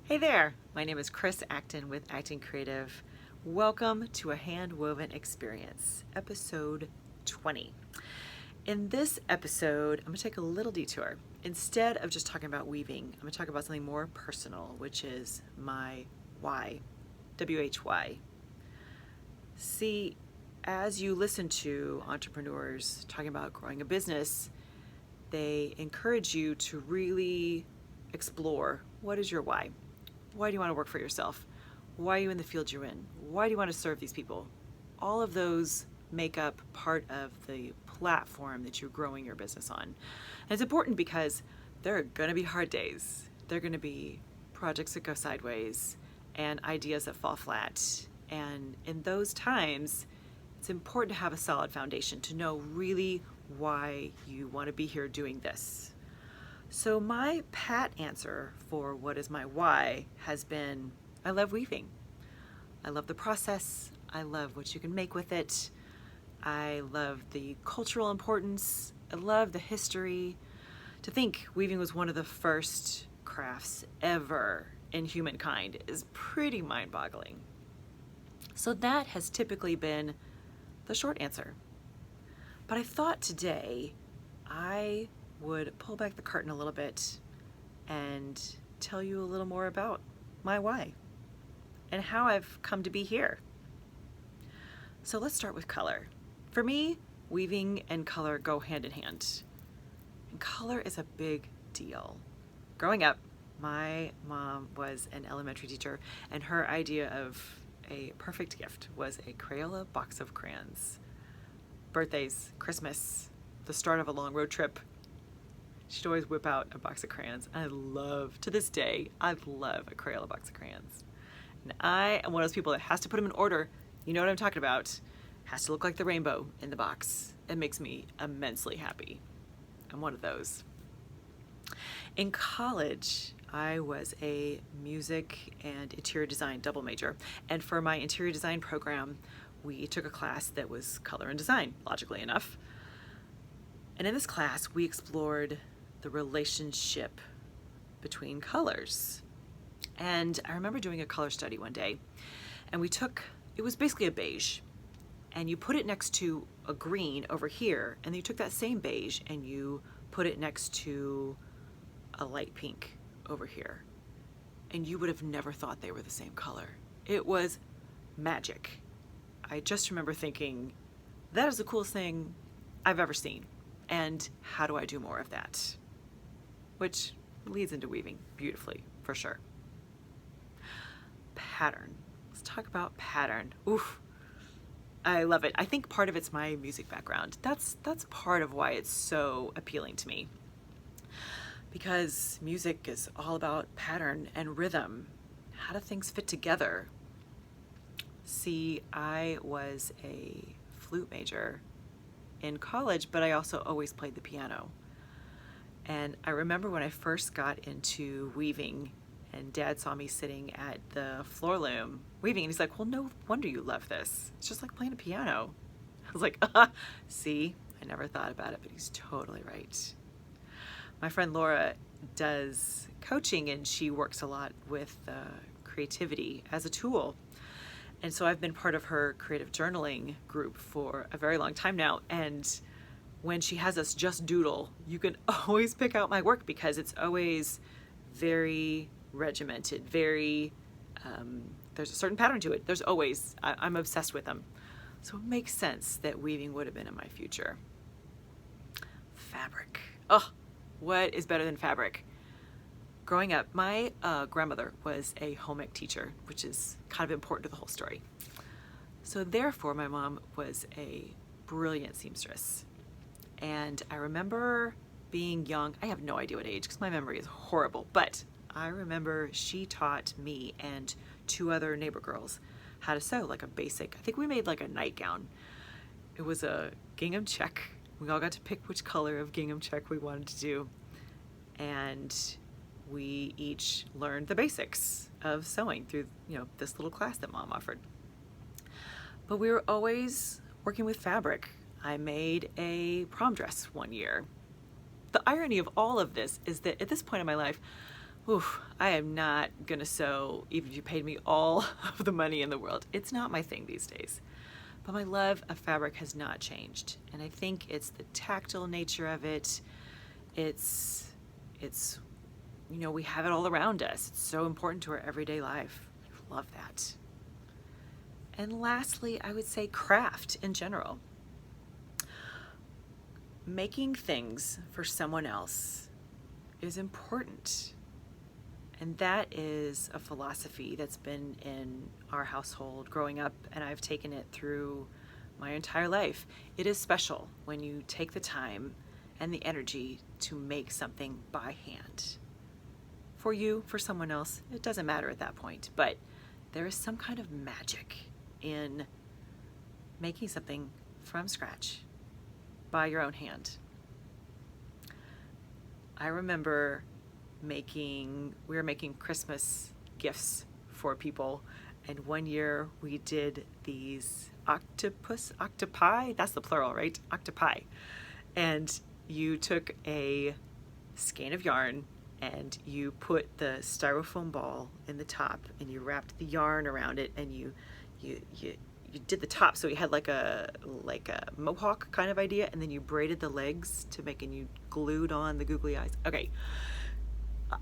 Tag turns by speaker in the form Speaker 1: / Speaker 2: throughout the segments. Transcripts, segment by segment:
Speaker 1: Hey there, my name is Chris Acton with Acting Creative. Welcome to A Handwoven Experience, episode 20. In this episode, I'm going to take a little detour. Instead of just talking about weaving, I'm going to talk about something more personal, which is my why, W-H-Y. See, as you listen to entrepreneurs talking about growing a business, they encourage you to really explore what is your why. Why do you want to work for yourself? Why are you in the field you're in? Why do you want to serve these people? All of those make up part of the platform that you're growing your business on. And it's important because there are going to be hard days. There are going to be projects that go sideways and ideas that fall flat. And in those times, it's important to have a solid foundation to know really why you want to be here doing this. So my pat answer for what is my why has been, I love weaving. I love the process. I love what you can make with it. I love the cultural importance. I love the history. To think weaving was one of the first crafts ever in humankind is pretty mind-boggling. So that has typically been the short answer. But I thought today I would pull back the curtain a little bit and tell you a little more about my why and how I've come to be here. So let's start with color. For me, weaving and color go hand in hand. And color is a big deal. Growing up, my mom was an elementary teacher, and her idea of a perfect gift was a Crayola box of crayons. Birthdays, Christmas, the start of a long road trip, she'd always whip out a box of crayons. To this day, I love a Crayola box of crayons. And I am one of those people that has to put them in order. You know what I'm talking about. Has to look like the rainbow in the box. It makes me immensely happy. I'm one of those. In college, I was a music and interior design double major. And for my interior design program, we took a class that was color and design, logically enough. And in this class, we explored the relationship between colors. And I remember doing a color study one day, and it was basically a beige, and you put it next to a green over here, and then you took that same beige and you put it next to a light pink over here. And you would have never thought they were the same color. It was magic. I just remember thinking, that is the coolest thing I've ever seen. And how do I do more of that? Which leads into weaving beautifully, for sure. Pattern. Let's talk about pattern. Oof. I love it. I think part of it's my music background. That's part of why it's so appealing to me. Because music is all about pattern and rhythm. How do things fit together? See, I was a flute major in college, but I also always played the piano. And I remember when I first got into weaving and Dad saw me sitting at the floor loom weaving, and he's like, well, no wonder you love this. It's just like playing a piano. I was like, see, I never thought about it, but he's totally right. My friend Laura does coaching, and she works a lot with creativity as a tool. And so I've been part of her creative journaling group for a very long time now. And when she has us just doodle, you can always pick out my work because it's always very regimented, there's a certain pattern to it. There's always, I'm obsessed with them. So it makes sense that weaving would have been in my future. Fabric. Oh, what is better than fabric? Growing up, my grandmother was a home ec teacher, which is kind of important to the whole story. So therefore, my mom was a brilliant seamstress. And I remember being young, I have no idea what age because my memory is horrible, but I remember she taught me and two other neighbor girls how to sew like a basic, I think we made like a nightgown. It was a gingham check. We all got to pick which color of gingham check we wanted to do. And we each learned the basics of sewing through, this little class that Mom offered. But we were always working with fabric. I made a prom dress one year. The irony of all of this is that at this point in my life, oof, I am not gonna sew even if you paid me all of the money in the world. It's not my thing these days. But my love of fabric has not changed. And I think it's the tactile nature of it. It's we have it all around us. It's so important to our everyday life. I love that. And lastly, I would say craft in general. Making things for someone else is important. And that is a philosophy that's been in our household growing up, and I've taken it through my entire life. It is special when you take the time and the energy to make something by hand. For you, for someone else, it doesn't matter at that point, but there is some kind of magic in making something from scratch by your own hand. I remember we were making Christmas gifts for people, and one year we did these octopi, that's the plural, right? Octopi. And you took a skein of yarn and you put the styrofoam ball in the top, and you wrapped the yarn around it, and you did the top so you had like a mohawk kind of idea, and then you braided the legs and you glued on the googly eyes. Okay.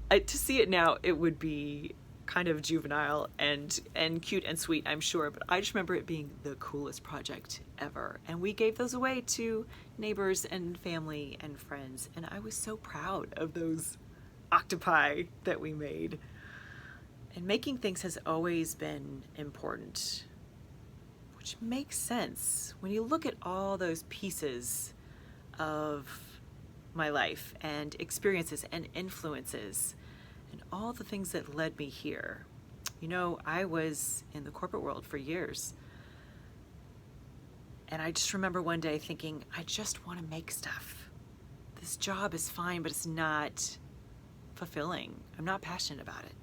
Speaker 1: To see it now, it would be kind of juvenile and cute and sweet, I'm sure, but I just remember it being the coolest project ever. And we gave those away to neighbors and family and friends, and I was so proud of those octopi that we made. And making things has always been important, which makes sense when you look at all those pieces of my life and experiences and influences and all the things that led me here. I was in the corporate world for years, and I just remember one day thinking, I just want to make stuff. This job is fine, but it's not fulfilling. I'm not passionate about it.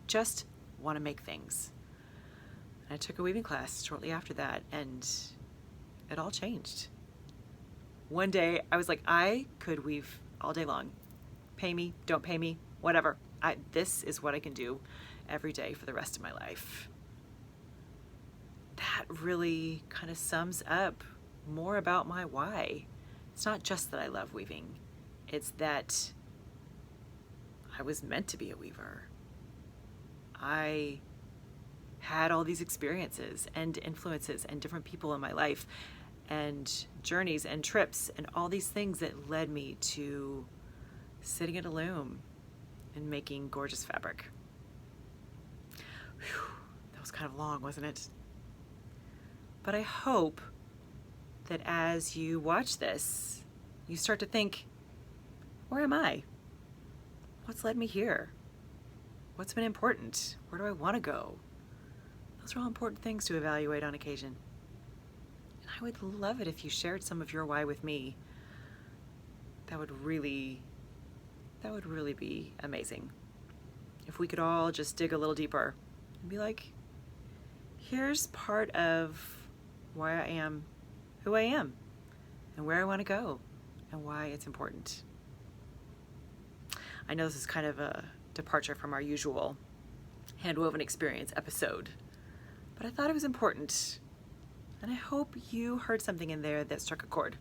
Speaker 1: Just want to make things. And I took a weaving class shortly after that, and it all changed. One day I was like, I could weave all day long. Pay me, don't pay me, whatever. This is what I can do every day for the rest of my life. That really kind of sums up more about my why. It's not just that I love weaving. It's that I was meant to be a weaver. I had all these experiences and influences and different people in my life and journeys and trips and all these things that led me to sitting at a loom and making gorgeous fabric. Whew, that was kind of long, wasn't it? But I hope that as you watch this, you start to think, where am I? What's led me here? What's been important? Where do I want to go? Those are all important things to evaluate on occasion. And I would love it if you shared some of your why with me. That would really be amazing. If we could all just dig a little deeper and be like, here's part of why I am who I am and where I want to go and why it's important. I know this is kind of a departure from our usual Handwoven Experience episode, but I thought it was important, and I hope you heard something in there that struck a chord,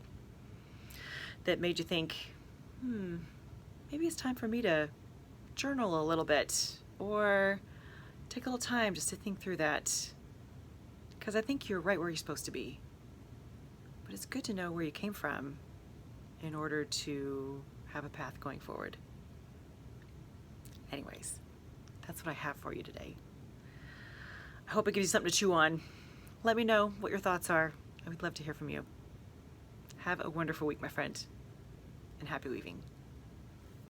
Speaker 1: that made you think, maybe it's time for me to journal a little bit or take a little time just to think through that, because I think you're right where you're supposed to be. But it's good to know where you came from in order to have a path going forward. Anyways, that's what I have for you today. I hope it gives you something to chew on. Let me know what your thoughts are. I would love to hear from you. Have a wonderful week, my friend, and happy weaving.